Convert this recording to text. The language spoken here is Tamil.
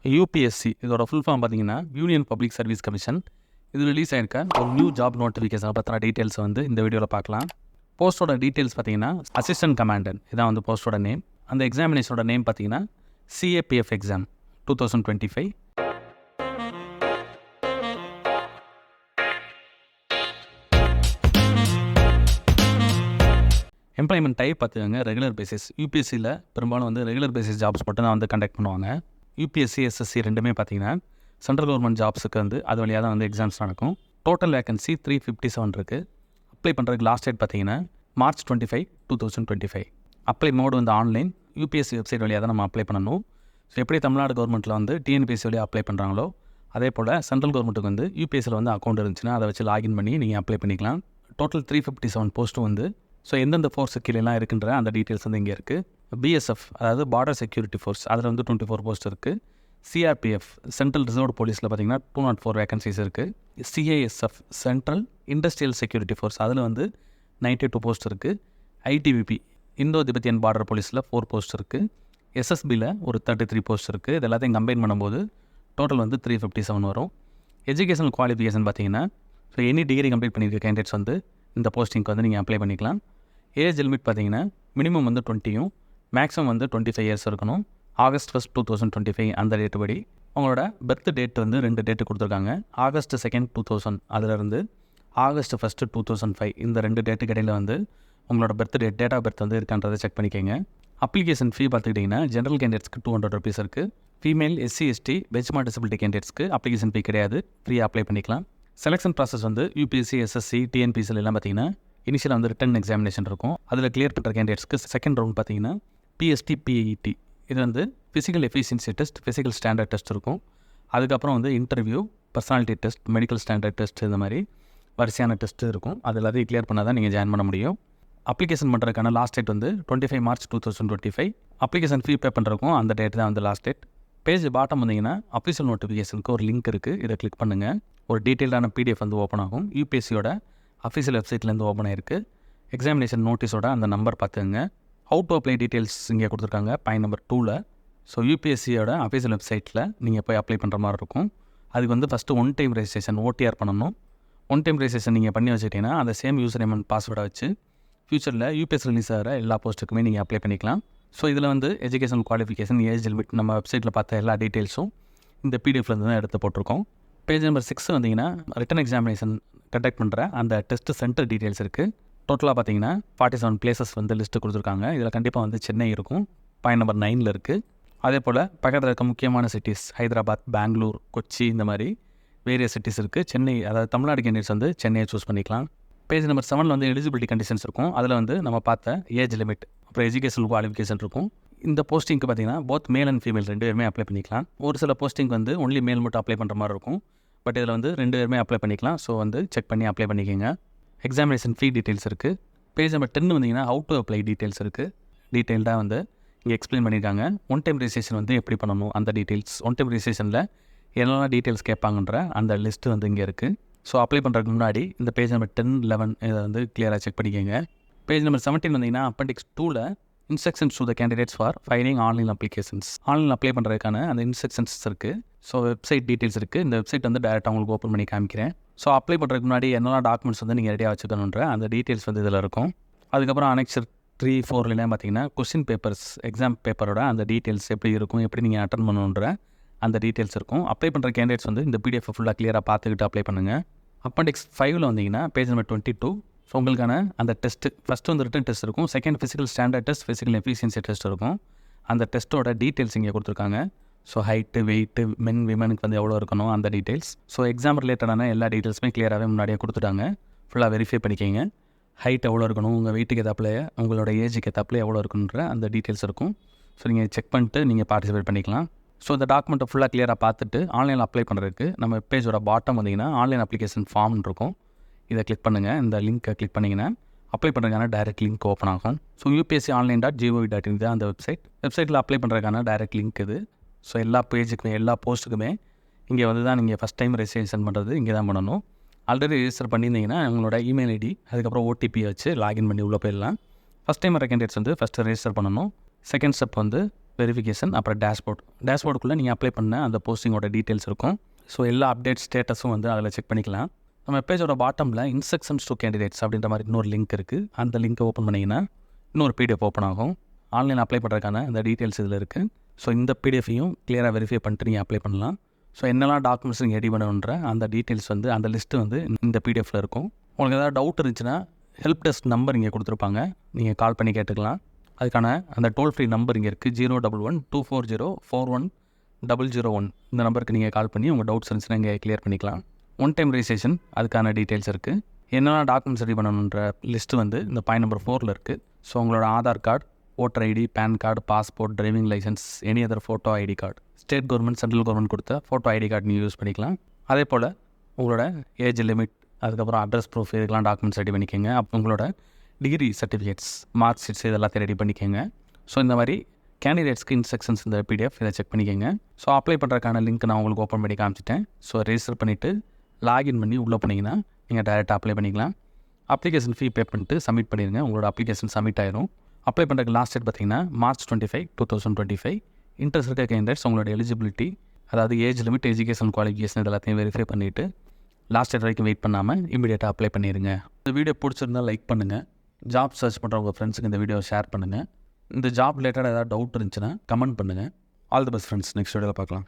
யூபிஎஸ்சி இதோட ஃபுல் ஃபார்ம் பார்த்தீங்கன்னா யூனியன் பப்ளிக் சர்வீஸ் கமிஷன். இது ரிலீஸ் ஆயிருக்க ஒரு நியூ ஜாப் நோட்டிஃபிகேஷனை பற்றின டீட்டெயில்ஸ் வந்து இந்த வீடியோவில் பார்க்கலாம். போஸ்ட்டோட டீட்டெயில்ஸ் பார்த்தீங்கன்னா அசிஸ்டன்ட் கமாண்டன்ட் இதான் வந்து போஸ்ட்டோட நேம். அந்த எக்ஸாமினேஷனோட நேம் பார்த்தீங்கன்னா சிஏபிஎஃப் எக்ஸாம் 2025. எம்ப்ளாய்மெண்ட் டைப் பார்த்துக்கோங்க, ரெகுலர் பேசிஸ். யூபிஎஸ்சியில் பெரும்பாலும் வந்து ரெகுலர் பேசிஸ் ஜாப்ஸ் மட்டும் தான் வந்து கண்டக்ட் பண்ணுவாங்க. யூபிஎஸ்சி எஸ்எஸ்சி ரெண்டுமே பார்த்தீங்கன்னா சென்ட்ரல் கவர்மெண்ட் ஜாப்ஸுக்கு வந்து அது வழியாக தான் வந்து எக்ஸாம்ஸ் நடக்கும். டோட்டல் வேகன்சி 357 இருக்குது. அப்ளை பண்ணுறதுக்கு லாஸ்ட் டேட் பார்த்தீங்கன்னா March 25, 2025. அப்ளை மோடு வந்து ஆன்லைன். யூபிஎஸ்சி வெப்சைட் வழியாக தான் நம்ம அப்ளை பண்ணணும். ஸோ எப்படி தமிழ்நாடு கவர்மெண்ட்டில் வந்து டிஎன்பிஎஸ்சி வழியாக அப்ளை பண்ணுறாங்களோ அதே போல் சென்ட்ரல் கவர்மெண்ட்டுக்கு வந்து யூபிஎஸ்சியில் வந்து அக்கௌண்ட் இருந்துச்சுன்னா அதை வச்சு லாகின் பண்ணி நீங்கள் அப்ளை பண்ணிக்கலாம். டோட்டல் 357 போஸ்ட்டும் வந்து ஸோ எந்தெந்த ஃபோர்ஸு கீழெல்லாம் இருக்குன்ற அந்த டீட்டெயில்ஸ் வந்து இங்கே இருக்குது. பிஎஸ்எஃப் அதாவது பார்டர் செக்யூரிட்டி ஃபோர்ஸ் அதில் வந்து 24 போஸ்ட் இருக்குது. சிஆர்பிஎஃப் சென்ட்ரல் ரிசர்வ்டு போலீஸில் பார்த்தீங்கன்னா 204 வேகன்சிஸ் இருக்குது. CISF central industrial security force அதில் வந்து 92 போஸ்ட் இருக்குது. ஐடிபிபி இந்தோ திபெத்தியன் பார்டர் போலீஸில் 4 போஸ்ட் இருக்குது. எஸ்எஸ்பியில் ஒரு 33 போஸ்ட் இருக்குது. இது எல்லாத்தையும் கம்பைன் பண்ணும்போது டோட்டல் வந்து 357 வரும். எஜுகேஷனல் குவாலிஃபிகேஷன் பார்த்தீங்கன்னா ஸோ எனி டிகிரி கம்ப்ளீட் பண்ணியிருக்க கேண்டிடேட்ஸ் வந்து இந்த போஸ்டிங்க்கு வந்து நீங்கள் அப்ளை பண்ணிக்கலாம். ஏஜ் லிமிட் பார்த்தீங்கன்னா மினிமம் வந்து 20யும் மேக்ஸிமம் வந்து 25 இயர்ஸ் இருக்கணும். August 1, 2025 அந்த டேட்டு படி உங்களோட பர்த் டேட் வந்து 2 டேட்டு கொடுத்துருக்காங்க. August 2, 2000 அதிலிருந்து August 1, 2005 இந்த 2 டேட்டுக்கு இடையில் வந்து உங்களோட டேட் ஆஃப் பர்த் வந்து இருக்கான்றதை செக் பண்ணிக்கோங்க. அப்ளிகேஷன் ஃபீ பார்த்துக்கிட்டிங்கன்னா ஜென்ரல் கேண்டிடேட்ஸ்க்கு 200 rupees இருக்குது. Female SC ST benchmark disability கேண்டிடேட்ஸ்க்கு அப்ளிகேஷன் ஃபீ கிடையாது, ஃப்ரீயாக அப்ளை பண்ணிக்கலாம். செலெக்ஷன் ப்ராசஸ் வந்து யூபிஎஸ்சி எஸ்எஸ்சி டிஎன்பிஎஸ்சில் எல்லாம் பார்த்தீங்கன்னா இனிஷியலாக வந்து ரிட்டன் எக்ஸாமினேஷன் இருக்கும். அதில் கிளியர் பண்ணுற கேண்டிடேட்ஸ்க்கு செகண்ட் ரவுண்ட் பார்த்தீங்கன்னா பிஎஸ்டி பிஇடி இது வந்து physical efficiency test, physical standard test இருக்கும். அதுக்கப்புறம் வந்து interview, personality test, medical standard test இந்த மாதிரி வரிசையான டெஸ்ட்டு இருக்கும். அது எல்லாத்தையும் கிளியர் பண்ணால் தான் நீங்கள் ஜாயின் பண்ண முடியும். அப்ளிகேஷன் பண்ணுறதுக்கான லாஸ்ட் டேட் வந்து 25 March 2025. அப்ளிகேஷன் ஃபீ பே பண்ணுறதுக்கும் அந்த டேட் தான் வந்து லாஸ்ட் டேட். பேஜ் பாட்டம் வந்தீங்கன்னா அஃபிஷியல் நோட்டிஃபிகேஷனுக்கு ஒரு லிங்க் இருக்குது, இதை கிளிக் பண்ணுங்கள். ஒரு டீட்டெயில்டான பிடிஎஃப் வந்து ஓப்பன் ஆகும். யூபிஎஸ்சியோட அஃபிஷியல் வெப்சைட்லேருந்து ஓப்பன் ஆயிருக்கு. எக்ஸாமினேஷன் நோட்டீஸோட அந்த நம்பர் பார்த்துங்க. ஹவு டு அப்ளை டீட்டெயில்ஸ் இங்கே கொடுத்துருக்காங்க பாயிண்ட் நம்பர் 2ல். ஸோ யூபிஎஸ்சியோட அஃபிஷியல் வெப்சைட்டில் நீங்கள் போய் அப்ளை பண்ணுற மாதிரி இருக்கும். அதுக்கு வந்து first one time registration OTR பண்ணணும். ஒன் டைம் ரெஜிஸ்ட்ரேஷன் நீங்கள் பண்ணி வச்சுக்கிட்டீங்கன்னா அந்த சேம் யூசர் நேம் அண்ட் பாஸ்வேர்டை வச்சு ஃபியூச்சரில் யூபிஎஸ் ரிலீஸ் ஆகிற எல்லா போஸ்ட்டுக்குமே நீங்கள் அப்ளை பண்ணிக்கலாம். ஸோ இதில் வந்து எஜுகேஷன் குவாலிஃபிகேஷன், ஏஜ் லிமிட் நம்ம வெப்சைட்டில் பார்த்த எல்லா டீட்டெயில்ஸும் இந்த பிடிஎஃப்லேருந்து தான் எடுத்து போட்டிருக்கோம். பேஜ் நம்பர் 6 வந்தீங்கன்னா ரிட்டன் எக்ஸாமினேஷன் கண்டக்ட் பண்ணுற அந்த டெஸ்ட் சென்டர் டீட்டெயில்ஸ் இருக்குது. டோட்டலாக பார்த்தீங்கன்னா 47 பிளேசஸ் வந்து லிஸ்ட்டு கொடுத்துருக்காங்க. இதில் கண்டிப்பாக வந்து சென்னை இருக்கும், பாயிண்ட் நம்பர் 9ல் இருக்குது. அதே போல் பக்கத்தில் இருக்க முக்கியமான சிட்டிஸ் ஹைதராபாத், பெங்களூர், கொச்சி இந்த மாதிரி வேரியஸ் சிட்டிஸ் இருக்குது. சென்னை அதாவது தமிழ்நாடு கேண்டிடேட்ஸ் வந்து சென்னையை சூஸ் பண்ணிக்கலாம். பேஜ் நம்பர் 7ல் வந்து எலிஜிபிலிட்டி கண்டிஷன்ஸ் இருக்கும். அதில் வந்து நம்ம பார்த்த ஏஜ் லிமிட், அப்புறம் எஜுகேஷனல் குவாலிஃபிகேஷன் இருக்கும். இந்த போஸ்டிங்க்கு பார்த்தீங்கன்னா போத் மேல் அண்ட் ஃபீமேல் 2 பேருமே அப்ளை பண்ணிக்கலாம். ஒரு சில போஸ்டிங் வந்து ஒன்லி மேல் மட்டும் அப்ளை பண்ணுற மாதிரி இருக்கும். பட் இதில் வந்து 2 பேருமே அப்ளை பண்ணிக்கலாம். ஸோ வந்து செக் பண்ணி அப்ளை பண்ணிக்கோங்க. எக்ஸாமினேஷன் ஃபீ டீட்டெயில்ஸ் இருக்குது. பேஜ் நம்பர் 10 வந்தீங்கன்னா ஹவு டு அப்ளை டீட்டெயில்ஸ் இருக்குது. டீட்டெயில்டாக வந்து இங்கே எக்ஸ்பிளைன் பண்ணியிருக்காங்க. ஒன் டைம் ரெஜிஸ்ட்ரேஷன் வந்து எப்படி பண்ணணும் அந்த டீட்டெயில்ஸ், ஒன் டைம் ரெஜிஸ்ட்ரேஷனில் என்னெல்லாம் டீட்டெயில்ஸ் கேட்பாங்கன்ற அந்த லிஸ்ட்டு வந்து இங்கே இருக்குது. ஸோ அப்ளை பண்ணுறதுக்கு முன்னாடி இந்த பேஜ் நம்பர் 10, 11 இதை வந்து கிளியராக செக் பண்ணிக்கோங்க. பேஜ் நம்பர் 17 வந்தீங்கன்னா Appendix 2ல் instructions to the candidates for filing online applications. Online apply பண்ணுறதுக்கான அந்த இன்ஸ்ட்ரக்ஷன்ஸ் இருக்குது. ஸோ வெப்சைட் டீட்டெயில்ஸ் இருக்குது. இந்த வெப்சைட் வந்து டேரெக்டாக உங்களுக்கு ஓப்பன் பண்ணி காமிக்கிறேன். ஸோ அப்ளை பண்ணுறதுக்கு முன்னாடி என்னெல்லாம் டாக்குமெண்ட்ஸ் வந்து நீங்கள் ரெடியாக வச்சுக்கணுன்ற அந்த டீட்டெயில்ஸ் வந்து இதில் இருக்கும். அதுக்கப்புறம் Annexure 3, 4லாம் பார்த்தீங்கன்னா கொஸ்டின் பேப்பர்ஸ், எக்ஸாம் பேப்பரோட அந்த டீட்டெயில்ஸ் எப்படி இருக்கும், எப்படி நீங்கள் அட்டன் பண்ணணுன்ற அந்த டீட்டெயில்ஸ் இருக்கும். அப்ளை பண்ணுற கேண்டிடேட்ஸ் வந்து இந்த பிடிஎஃப் ஃபுல்லாக கிளியராக பார்த்துக்கிட்டு அப்ளை பண்ணுங்கள். Appendix 5ல் வந்தீங்கன்னா பேஜ் நம்பர் 22. ஸோ உங்களுக்கான அந்த டெஸ்ட்டு ஃபஸ்ட்டு வந்து ரிட்டன் டெஸ்ட் இருக்கும். Second physical standard test, physical efficiency test இருக்கும். அந்த டெஸ்ட்டோட டீட்டெயில்ஸ் இங்கே கொடுத்துருக்காங்க. ஸோ ஹைட்டு, வெயிட்டு, விமனுக்கு வந்து எவ்வளோ இருக்கணும் அந்த டீட்டெயில்ஸ். ஸோ எக்ஸாம் ரிலேட்டடான எல்லா டீட்டெயில்ஸுமே கிளியராகவே முன்னாடியே கொடுத்துட்டாங்க. ஃபுல்லாக வெரிஃபை பண்ணிக்கோங்க. ஹைட் எவ்வளோ இருக்கணும், உங்கள் வெயிட்டுக்கு ஏற்றாப்புல உங்களோட ஏஜுக்கு ஏற்றாப்புல எவ்வளோ இருக்குன்ற அந்த டீட்டெயில்ஸ் இருக்கும். ஸோ நீங்கள் செக் பண்ணிட்டு நீங்கள் பார்ட்டிசிபேட் பண்ணிக்கலாம். ஸோ இந்த டாக்குமெண்ட்டை ஃபுல்லாக கிளியராக பார்த்துட்டு ஆன்லைனில் அப்ளை பண்ணுறதுக்கு நம்ம பேஜோட பாட்டம் வந்தீங்கன்னா ஆன்லைன் அப்ளிகேஷன் ஃபார்ம்னு இருக்கும். இதை கிளிக் பண்ணுங்கள். இந்த லிங்க்கை கிளிக் பண்ணிங்கன்னா அப்ளை பண்ணுறதுக்கான டைரக்ட் லிங்க் ஓப்பன் ஆகும். ஸோ upsconline.gov.in தான் அந்த வெப்சைட்டில் அப்ளை பண்ணுறதுக்கான டைரக்ட் லிங்க் இது. ஸோ எல்லா பேஜுக்குமே எல்லா போஸ்ட்டுக்குமே இங்கே வந்து தான் நீங்கள் ஃபஸ்ட் டைம் ரெஜிஸ்ட்ரேஷன் பண்ணுறது இங்கே தான் பண்ணணும். ஆல்ரெடி ரெஜிஸ்டர் பண்ணியிருந்தீங்கன்னா உங்களோட இமெயில் ஐடி அதுக்கப்புறம் ஓடிபி வச்சு லாகின் பண்ணி உள்ளே போயிடலாம். ஃபஸ்ட் டைம் கேண்டிடேட்ஸ் வந்து ஃபஸ்ட்டு ரெஜிஸ்டர் பண்ணணும். செகண்ட் ஸ்டெப் வந்து வெரிஃபிகேஷன், அப்புறம் டேஷ்போர்டுக்குள்ளே நீங்கள் அப்ளை பண்ண அந்த போஸ்டிங்கோட டீட்டெயில்ஸ் இருக்கும். ஸோ எல்லா அப்டேட் ஸ்டேட்டஸும் வந்து அதில் செக் பண்ணிக்கலாம். நம்ம பேஜோட பாட்டமில் இன்ஸ்ட்ரக்ஷன்ஸ் டு கேண்டிடேட்ஸ் அப்படின்ற மாதிரி இன்னொரு லிங்க் இருக்குது. அந்த லிங்க்கை ஓப்பன் பண்ணிங்கன்னா இன்னொரு பிடிஎஃப் ஓப்பன் ஆகும். ஆன்லைன் அப்ளை பண்ணுறதுக்கான அந்த டீட்டெயில்ஸ் இதில் இருக்குது. ஸோ இந்த பிடிஎஃபையும் கிளியராக வெரிஃபை பண்ணிட்டு நீங்கள் அப்ளை பண்ணலாம். ஸோ என்னெல்லாம் டாக்குமெண்ட்ஸ் நீங்கள் ரெடி பண்ணணுன்ற அந்த டீட்டெயில்ஸ் வந்து அந்த லிஸ்ட்டு வந்து இந்த பிடிஎஃபில் இருக்கும். உங்களுக்கு ஏதாவது டவுட் இருந்துச்சுன்னா ஹெல்ப் டெஸ்க் நம்பர் இங்கே கொடுத்துருப்பாங்க, நீங்கள் கால் பண்ணி கேட்டுக்கலாம். அதுக்கான அந்த டோல் ஃப்ரீ நம்பர் இங்கே இருக்குது, 011-240-41001. இந்த நம்பருக்கு நீங்கள் கால் பண்ணி உங்கள் டவுட்ஸ் இருந்துச்சுன்னா இங்கே கிளியர் பண்ணிக்கலாம். ஒன் டைம் ரெஜிஸ்ட்ரேஷன் அதுக்கான டீட்டெயில்ஸ் இருக்குது. என்னெல்லாம் டாக்குமெண்ட்ஸ் ரெடி பண்ணணுன்ற லிஸ்ட்டு வந்து இந்த பாயிண்ட் நம்பர் 4 இருக்குது. ஸோ உங்களோட Aadhaar card, voter ID, PAN card, passport, driving licence, any other photo ID card, state government central government கொடுத்த ஃபோட்டோ ஐடி கார்டு நீங்கள் யூஸ் பண்ணிக்கலாம். அதே போல் உங்களோட ஏஜ் லிமிட், அதுக்கப்புறம் அட்ரஸ் ப்ரூஃப், இதுக்கெல்லாம் டாக்குமெண்ட்ஸ் ரெடி பண்ணிக்கோங்க. அப்போ உங்களோட டிகிரி சர்டிஃபிகேட்ஸ், மார்க் ஷீட்ஸ் இதெல்லாத்தையும் ரெடி பண்ணிக்கோங்க. ஸோ இந்த மாதிரி கேண்டிடேட்ஸ்க்கு இன்ஸ்ட்ரக்ஷன்ஸ் இந்த பிடிஎஃப் இதை செக் பண்ணிக்கோங்க. ஸோ அப்ளை பண்ணுறதுக்கான லிங்க் நான் உங்களுக்கு ஓப்பன் பண்ணி காமிச்சிட்டேன். ஸோ ரெஜிஸ்டர் பண்ணிவிட்டு லாகின் பண்ணி உள்ளே போனீங்கன்னா நீங்கள் டேரெக்டாக அப்ளை பண்ணிக்கலாம். அப்ளிகேஷன் ஃபீ பே பண்ணிட்டு சப்மிட் பண்ணிடுங்க. உங்களோட அப்ளிகேஷன் சப்மிட் ஆயிரும். அப்ளை பண்ணுறதுக்கு லாஸ்ட் டேட் பார்த்தீங்கன்னா March 25, 2025. இன்ட்ரெஸ்ட் இருக்க கேண்டிடேட்ஸ் உங்களோட எலிஜிபிலிட்டி, அதாவது ஏஜ் லிமிட், எஜுகேஷன் குவாலிஃபிகேஷன் இதெல்லாத்தையும் வெரிஃபை பண்ணிவிட்டு லாஸ்ட் டேட் வரைக்கும் வெயிட் பண்ணாமல் இமீடியட்டாக அப்ளை பண்ணிடுங்க. இந்த வீடியோ பிடிச்சிருந்தால் லைக் பண்ணுங்கள். ஜாப் சர்ச் பண்ணுற உங்கள் ஃப்ரெண்ட்ஸுக்கு இந்த வீடியோ ஷேர் பண்ணுங்கள். இந்த ஜாப் ரிலேட்டடாக ஏதாவது டவுட் இருந்துச்சுன்னா கமெண்ட் பண்ணுங்கள். All the best friends. Next வீடியோவில் பார்க்கலாம்.